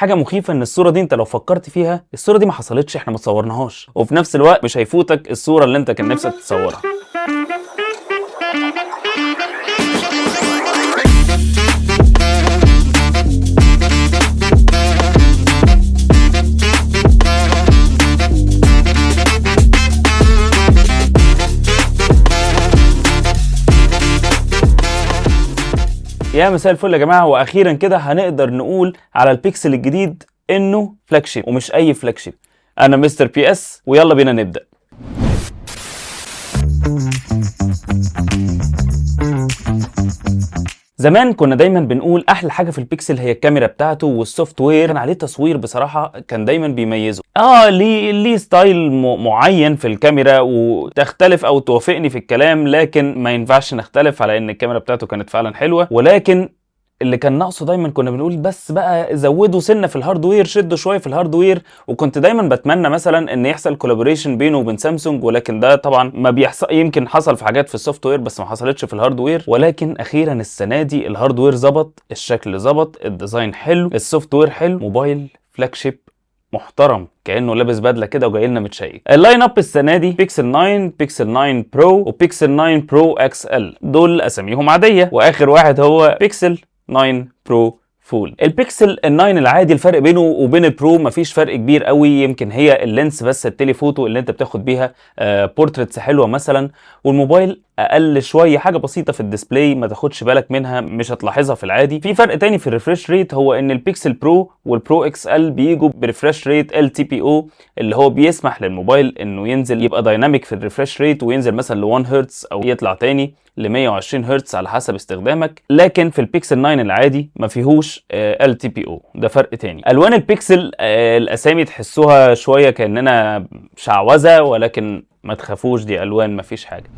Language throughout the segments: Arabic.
حاجه مخيفه ان الصوره دي انت لو فكرت فيها الصوره دي ما حصلتش، احنا ما صورناهاش، وفي نفس الوقت مش هيفوتك الصوره اللي انت كان نفسك تصورها. يا مساء الفل يا جماعه، واخيرا كده هنقدر نقول على البيكسل الجديد انه فلاج شيب ومش اي فلاج شيب. انا مستر بي اس ويلا بينا نبدا. زمان كنا دايما بنقول احلى حاجه في البيكسل هي الكاميرا بتاعته والسوفت وير، كان عليه تصوير بصراحه كان دايما بيميزه. ليه ستايل معين في الكاميرا، وتختلف او توافقني في الكلام، لكن ما ينفعش نختلف على ان الكاميرا بتاعته كانت فعلا حلوه. ولكن اللي كان ناقصه دايما كنا بنقول بس بقى زودوا سنه في الهاردوير، شدوا شويه في الهاردوير. وكنت دايما بتمنى مثلا ان يحصل كولابوريشن بينه وبين سامسونج، ولكن ده طبعا ما بيحصل. يمكن حصل في حاجات في السوفت وير بس ما حصلتش في الهاردوير. ولكن اخيرا السنه دي الهاردوير ظبط، الشكل ظبط، الديزاين حلو، السوفت وير حلو، موبايل فلاج شيب محترم كانه لابس بدله كده وجاي لنا متشيك. اللاين اب السنه دي بيكسل 9، بيكسل 9 برو، وبيكسل 9 برو اكس ال. دول اساميهم عاديه، واخر واحد هو بيكسل 9 برو فول. البيكسل ال9 العادي الفرق بينه وبين البرو مفيش فرق كبير قوي، يمكن هي اللينس بس، التليفوتو اللي انت بتاخد بيها بورتريتس حلوه مثلا، والموبايل اقل شويه، حاجه بسيطه في الديسبلاي ما تاخدش بالك منها، مش هتلاحظها في العادي. في فرق تاني في الريفريش ريت، هو ان البيكسل برو والبرو اكس ال بيجوا بريفريش ريت ال تي بي او، اللي هو بيسمح للموبايل انه ينزل يبقى دايناميك في الريفريش ريت، وينزل مثلا ل 1 هرتز او يطلع تاني ل 120 هرتز على حسب استخدامك. لكن في البيكسل 9 العادي ما فيهوش ال تي بي او، ده فرق تاني. الوان البيكسل الاسامي تحسوها شويه كاننا شعوذه، ولكن ما تخافوش دي الوان مفيش حاجه.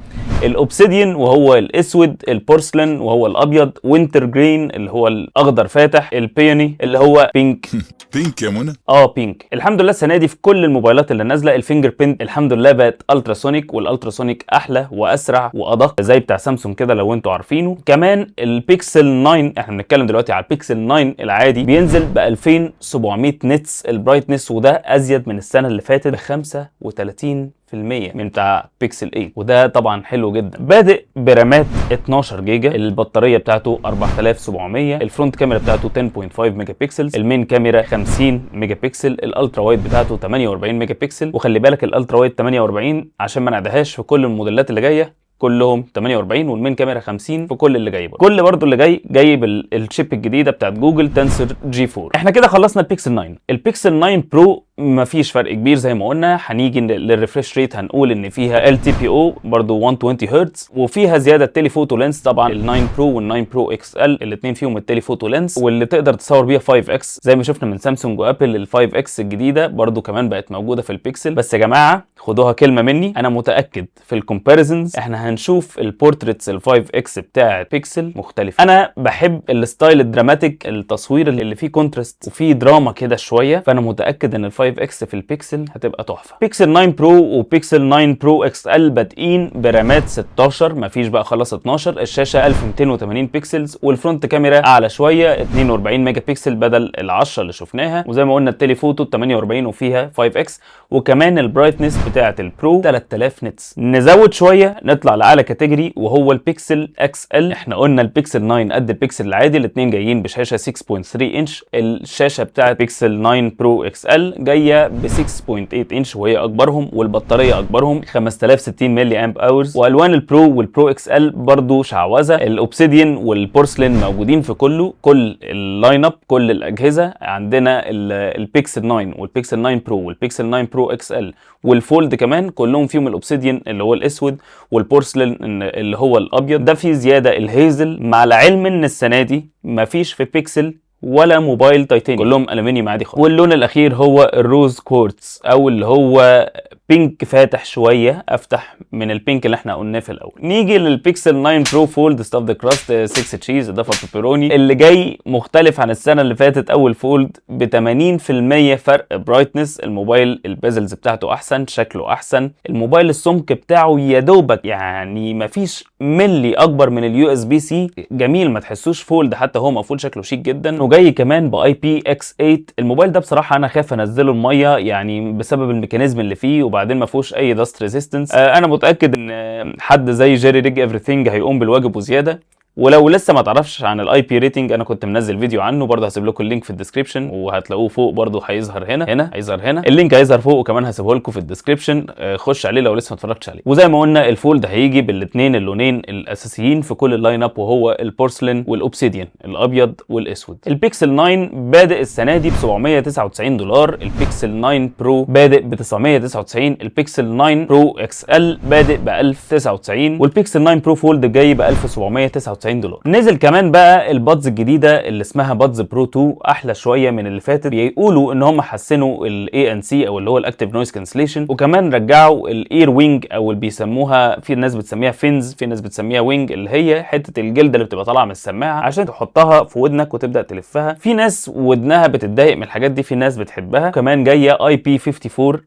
الاوبسيديان وهو الاسود، البورسلين وهو الابيض، وينتر جرين اللي هو الاخضر فاتح، البيوني اللي هو بينك. بينك يا منى؟ بينك. الحمد لله السنه دي في كل الموبايلات اللي نازله الفينجر برينت الحمد لله بقت التراسونيك، والالتراسونيك احلى واسرع وادق زي بتاع سامسونج كده لو انتوا عارفينه. كمان البيكسل 9، احنا بنتكلم دلوقتي على البيكسل 9 العادي، بينزل ب 2700 نيتس البرايتنس، وده ازيد من السنه اللي فاتت ب 35% من بتاع بيكسل 8، وده طبعا حلو جدا. بادئ برامات 12 جيجا، البطاريه بتاعته 4700، الفرونت كاميرا بتاعته 10.5 ميجا بكسل، المين كاميرا 50 ميجا بكسل، الالترا وايد بتاعته 48 ميجا بكسل. وخلي بالك الالترا وايد 48 عشان ما نعدهاش في كل الموديلات اللي جايه، كلهم 48، والمين كاميرا 50 في كل اللي جاي. كل برضو اللي جاي بالشيب الجديده بتاعت جوجل تنسر جي 4. احنا كده خلصنا البيكسل 9. البيكسل 9 برو مفيش فرق كبير زي ما قلنا. هنيجي للريفريش ريت هنقول ان فيها ال تي بي او برضو 120 هرتز، وفيها زياده تيليفوتو لينس. طبعا ال9 برو وال9 برو اكس ال الاثنين فيهم التيليفوتو لينس، واللي تقدر تصور بيها 5 اكس زي ما شفنا من سامسونج وابل. ال5 اكس الجديده برضو كمان بقت موجوده في البيكسل. بس يا جماعه خدوها كلمه مني، انا متاكد في الكومباريزنز احنا هنشوف البورتريتس ال5 اكس بتاع بيكسل مختلف. انا بحب الستايل الدراماتيك، التصوير اللي فيه كونتراست وفيه دراما كده شويه، فانا متاكد ان ال5 اكس في البيكسل هتبقى تحفه. بيكسل 9 برو وبيكسل 9 برو اكس ال بادئين برامات 16، مفيش بقى خلاص 12. الشاشه 1280 بيكسلز، والفرونت كاميرا اعلى شويه 42 ميجا بكسل بدل ال10 اللي شفناها. وزي ما قلنا التليفوتو 48 وفيها 5 اكس، وكمان البرايتنس بتاعه البرو 3000 نتس. نزود شويه نطلع لاعلى كاتيجوري وهو البيكسل اكس ال. احنا قلنا البيكسل 9 قد البيكسل العادي، الاثنين جايين بشاشه 6.3 انش. الشاشه بتاعه بيكسل 9 برو اكس ال جايه ب 6.8 انش وهي اكبرهم، والبطاريه اكبرهم 5060 ملي امب اورز. والوان البرو والبرو اكس ال برضو شعوذه. الاوبسيديان والبورسلين موجودين في كل اللاين اب، كل الاجهزه. عندنا البيكسل 9 والبيكسل 9 برو والبيكسل 9 برو اكس ال والفولد كمان كلهم فيهم الاوبسيديان اللي هو الاسود، والبورسلين اللي هو الابيض. ده في زياده الهيزل، مع العلم ان السنه دي مفيش في بيكسل ولا موبايل تيتانيوم، كلهم الومنيوم عادي خالص. واللون الاخير هو الروز كورتز، او اللي هو بينك فاتح شويه، افتح من البينك اللي احنا قلناه في الاول. نيجي للبيكسل 9 برو فولد ستاف ذا كراست 6 تشيز اضافه بيبروني، اللي جاي مختلف عن السنه اللي فاتت. اول فولد ب 80% فرق برايتنس، الموبايل البازلز بتاعته احسن، شكله احسن، الموبايل السمك بتاعه يا دوبك يعني مفيش ملي اكبر من اليو اس بي سي، جميل ما تحسوش فولد، حتى هو مقفول شكله شيك جدا. وجاي كمان باي بي اكس 8. الموبايل ده بصراحه انا خايف انزله الميه يعني بسبب الميكانيزم اللي فيه، وبعدين ما فيهوش اي داست ريزيستنس. انا متاكد ان حد زي جيري ريج ايفريثينج هيقوم بالواجب وزياده. ولو لسه ما تعرفش عن الاي بي ريتنج انا كنت منزل فيديو عنه برضه، هسيب لكم اللينك في الديسكربشن وهتلاقوه فوق برضه، هيظهر هنا هيظهر هنا اللينك هيظهر فوق، وكمان هسيبه لكم في الديسكربشن. خش عليه لو لسه ما اتفرجتش عليه. وزي ما قلنا الفولد هيجي بالاثنين اللونين الاساسيين في كل اللاين اب، وهو البورسلين والاوبسيديان، الابيض والاسود. البيكسل 9 بادئ السنه دي ب $799، البيكسل 9 برو بادئ ب 999، البيكسل 9 برو اكس ال بادئ ب 1099، والبيكسل 9 برو فولد جاي ب $1799. نزل كمان بقى البادز الجديده اللي اسمها بادز برو 2، احلى شويه من اللي فاتت. بيقولوا ان هم حسنوا الاي ان سي او اللي هو الاكتيف نويز كانسليشن، وكمان رجعوا الاير وينج او اللي بيسموها، في ناس بتسميها فينز، في ناس بتسميها وينج، اللي هي حته الجلده اللي بتبقى طالعه من السماعه عشان تحطها في ودنك وتبدا تلفها. في ناس ودنها بتتضايق من الحاجات دي، في ناس بتحبها. وكمان جايه اي بي 54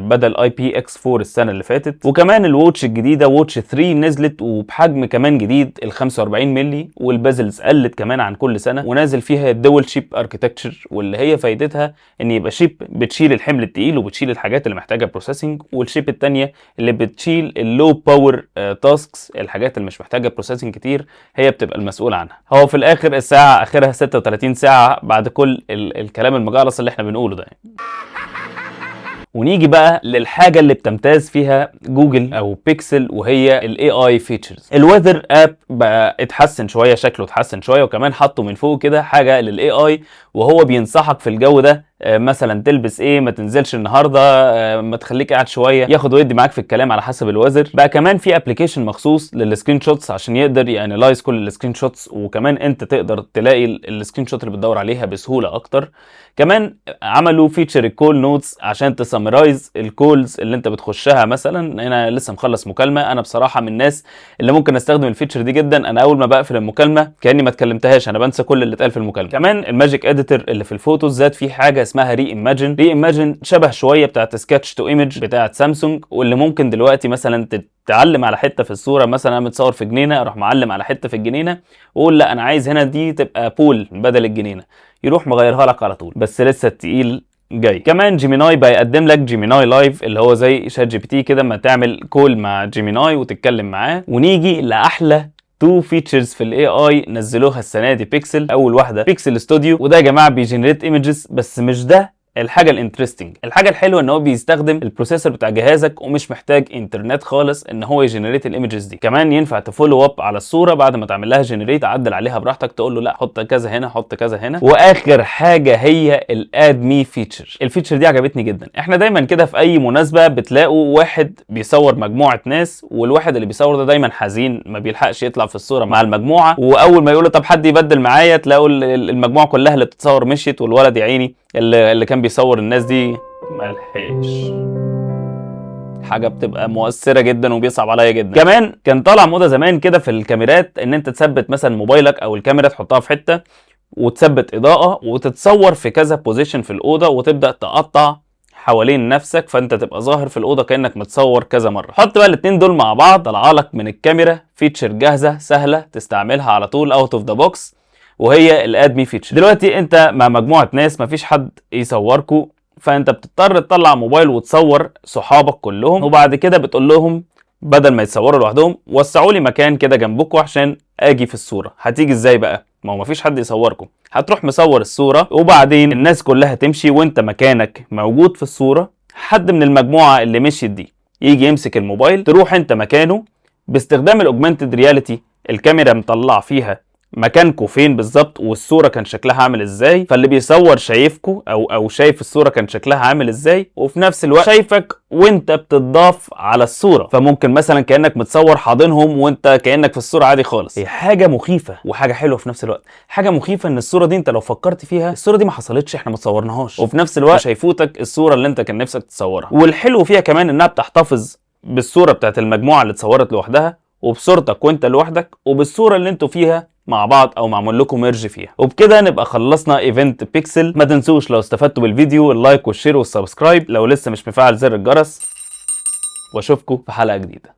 بدل اي بي اكس 4 السنه اللي فاتت. وكمان الواتش الجديده واتش 3 نزلت وبحجم كمان جديد ال 45 مللي، والبازلز قلت كمان عن كل سنه، ونازل فيها الدول شيب اركتكتشر، واللي هي فايدتها ان يبقى شيب بتشيل الحمل التقيل وبتشيل الحاجات اللي محتاجه بروسيسنج، والشيب الثانيه اللي بتشيل اللو باور تاسكس، الحاجات اللي مش محتاجه بروسيسنج كتير هي بتبقى المسؤوله عنها. هو في الاخر الساعه اخرها 36 ساعه بعد كل الكلام المجعلص اللي احنا بنقوله ده. ونيجي بقى للحاجه اللي بتمتاز فيها جوجل او بيكسل، وهي الاي اي فيتشرز. الويذر اب بقى اتحسن شويه، شكله اتحسن شويه، وكمان حطوا من فوق كده حاجه للاي اي وهو بينصحك في الجو ده، مثلا تلبس ايه، ما تنزلش النهارده، ما تخليك قاعد شويه، ياخد ويدي معاك في الكلام على حسب الوزر. بقى كمان في ابلكيشن مخصوص للسكرين شوتس عشان يقدر يانلايز كل السكرين شوتس، وكمان انت تقدر تلاقي السكرين شوت اللي بتدور عليها بسهوله اكتر. كمان عملوا فيتشر الكول نوتس عشان تسمرايز الكولز اللي انت بتخشها. مثلا انا لسه مخلص مكالمه، انا بصراحه من الناس اللي ممكن استخدم الفيتشر دي جدا. انا اول ما بقفل المكالمه كاني ما اتكلمتهاش، انا بنسى كل اللي اتقال في المكالمه. كمان الماجيك اديتور اللي في الفوتوز زاد فيه حاجه اسمها ري ايماجن، شبه شويه بتاعت سكتش تو ايمج بتاعت سامسونج، واللي ممكن دلوقتي مثلا تعلم على حته في الصوره، مثلا انا متصور في جنينه اروح معلم على حته في الجنينه واقول لا انا عايز هنا دي تبقى بول بدل الجنينه، يروح مغيرها لك على طول. بس لسه التقيل جاي. كمان جيميناي بيقدم لك جيميناي لايف، اللي هو زي شات جي بي تي كده، ما تعمل كول مع جيميناي وتتكلم معاه. ونيجي لاحلى 2 فيتشرز في الاي اي نزلوها السنه دي بيكسل. اول واحده بيكسل ستوديو، وده يا جماعه بيجنريت ايمجز، بس مش ده الحاجه الانترستنج. الحاجه الحلوه ان هو بيستخدم البروسيسور بتاع جهازك ومش محتاج انترنت خالص ان هو يجنريت الايمجز دي. كمان ينفع تفولو اب على الصوره بعد ما تعمل لها جنريت، عدل عليها براحتك، تقول له لا حط كذا هنا، حط كذا هنا. واخر حاجه هي الاد مي فيتشر. الفيتشر دي عجبتني جدا. احنا دايما كده في اي مناسبه بتلاقوا واحد بيصور مجموعه ناس، والواحد اللي بيصور ده دايما حزين، ما بيلحقش يطلع في الصوره مع المجموعه، واول ما يقول له طب حد يبدل معايا تلاقوا المجموعه كلها اللي بتتصور مشيت، والولد يا عيني اللي كان بيصور الناس دي ملحقش. حاجه بتبقى مؤثره جدا وبيصعب عليا جدا. كمان كان طالع موضه زمان كده في الكاميرات ان انت تثبت مثلا موبايلك او الكاميرا تحطها في حته وتثبت اضاءه وتتصور في كذا بوزيشن في الاوضه وتبدا تقطع حوالين نفسك، فانت تبقى ظاهر في الاوضه كانك متصور كذا مره. حط بقى الاثنين دول مع بعض، طلع لك من الكاميرا فيتشر جاهزه سهله تستعملها على طول اوت اوف ذا بوكس، وهي الاد مي فيتشر. دلوقتي انت مع مجموعه ناس مفيش حد يصوركوا، فانت بتضطر تطلع موبايل وتصور صحابك كلهم، وبعد كده بتقول لهم بدل ما يتصوروا لوحدهم وسعوا لي مكان كده جنبكم عشان اجي في الصوره. هتيجي ازاي بقى؟ ما هو مفيش حد يصوركم. هتروح مصور الصوره وبعدين الناس كلها تمشي وانت مكانك موجود في الصوره، حد من المجموعه اللي مشيت دي يجي يمسك الموبايل، تروح انت مكانه باستخدام الاوجمانتد رياليتي. الكاميرا مطلع فيها مكانكم فين بالظبط والصوره كان شكلها عامل ازاي، فاللي بيصور شايفكم او شايف الصوره كان شكلها عامل ازاي، وفي نفس الوقت شايفك وانت بتضاف على الصوره. فممكن مثلا كانك متصور حاضنهم وانت كانك في الصوره عادي خالص. هي حاجه مخيفه وحاجه حلوه في نفس الوقت. حاجه مخيفه ان الصوره دي انت لو فكرت فيها الصوره دي ما حصلتش، احنا ما تصورناهاش، وفي نفس الوقت شايفوتك الصوره اللي انت كان نفسك تصورها. والحلو فيها كمان انها بتحتفظ بالصوره بتاعت المجموعه اللي اتصورت لوحدها، وبصورتك وانت لوحدك، وبالصوره اللي انتوا فيها مع بعض او معمول لكم ميرج فيها. وبكده نبقى خلصنا ايفنت بيكسل. ما تنسوش لو استفدتوا بالفيديو اللايك والشير والسبسكرايب، لو لسه مش مفعل زر الجرس، واشوفكم في حلقة جديدة.